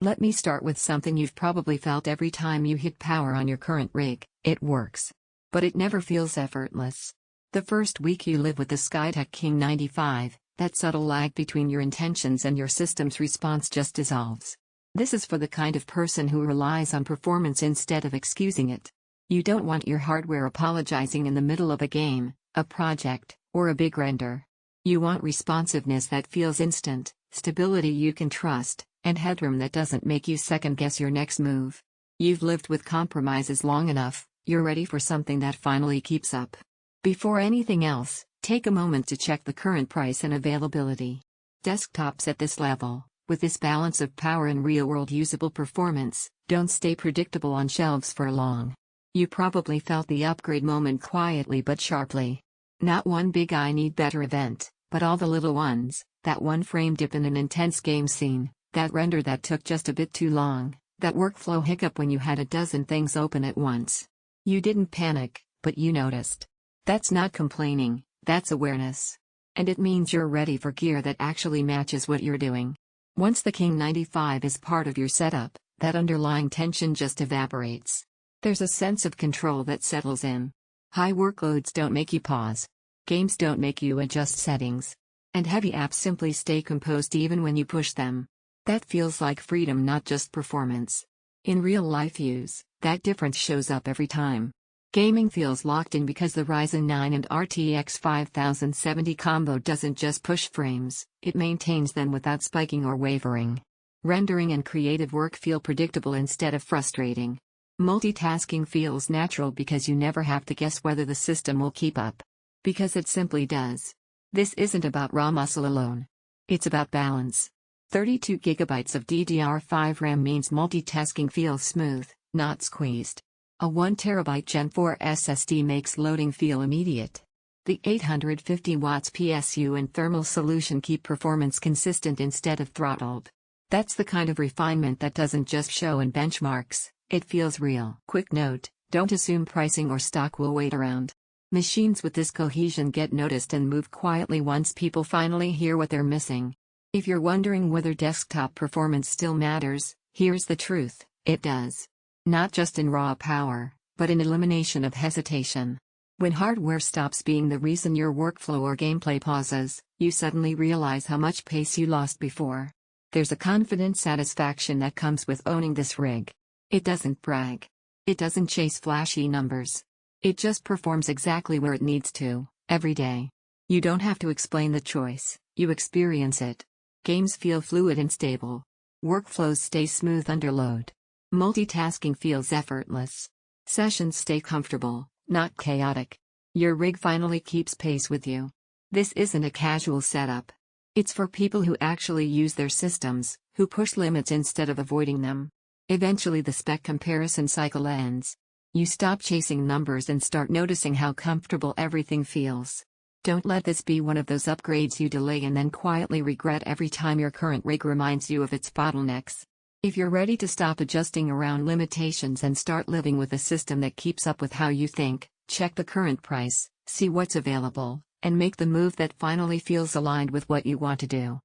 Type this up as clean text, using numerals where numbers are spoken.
Let me start with something you've probably felt every time you hit power on your current rig: it works. But it never feels effortless. The first week you live with the Skytech King 95, that subtle lag between your intentions and your system's response just dissolves. This is for the kind of person who relies on performance instead of excusing it. You don't want your hardware apologizing in the middle of a game, a project, or a big render. You want responsiveness that feels instant, stability you can trust, and headroom that doesn't make you second-guess your next move. You've lived with compromises long enough, you're ready for something that finally keeps up. Before anything else, take a moment to check the current price and availability. Desktops at this level, with this balance of power and real-world usable performance, don't stay predictable on shelves for long. You probably felt the upgrade moment quietly but sharply. Not one big "I need better" event, but all the little ones: that one frame dip in an intense game scene, that render that took just a bit too long, that workflow hiccup when you had a dozen things open at once. You didn't panic, but you noticed. That's not complaining, that's awareness. And it means you're ready for gear that actually matches what you're doing. Once the King 95 is part of your setup, that underlying tension just evaporates. There's a sense of control that settles in. High workloads don't make you pause. Games don't make you adjust settings. And heavy apps simply stay composed even when you push them. That feels like freedom, not just performance. In real-life use, that difference shows up every time. Gaming feels locked in because the Ryzen 9 and RTX 5070 combo doesn't just push frames, it maintains them without spiking or wavering. Rendering and creative work feel predictable instead of frustrating. Multitasking feels natural because you never have to guess whether the system will keep up. Because it simply does. This isn't about raw muscle alone. It's about balance. 32 GB of DDR5 RAM means multitasking feels smooth, not squeezed. A 1 TB Gen 4 SSD makes loading feel immediate. The 850 watts PSU and thermal solution keep performance consistent instead of throttled. That's the kind of refinement that doesn't just show in benchmarks, it feels real. Quick note: don't assume pricing or stock will wait around. Machines with this cohesion get noticed and move quietly once people finally hear what they're missing. If you're wondering whether desktop performance still matters, here's the truth: it does. Not just in raw power, but in elimination of hesitation. When hardware stops being the reason your workflow or gameplay pauses, you suddenly realize how much pace you lost before. There's a confident satisfaction that comes with owning this rig. It doesn't brag. It doesn't chase flashy numbers. It just performs exactly where it needs to, every day. You don't have to explain the choice, you experience it. Games feel fluid and stable. Workflows stay smooth under load. Multitasking feels effortless. Sessions stay comfortable, not chaotic. Your rig finally keeps pace with you. This isn't a casual setup. It's for people who actually use their systems, who push limits instead of avoiding them. Eventually the spec comparison cycle ends. You stop chasing numbers and start noticing how comfortable everything feels. Don't let this be one of those upgrades you delay and then quietly regret every time your current rig reminds you of its bottlenecks. If you're ready to stop adjusting around limitations and start living with a system that keeps up with how you think, check the current price, see what's available, and make the move that finally feels aligned with what you want to do.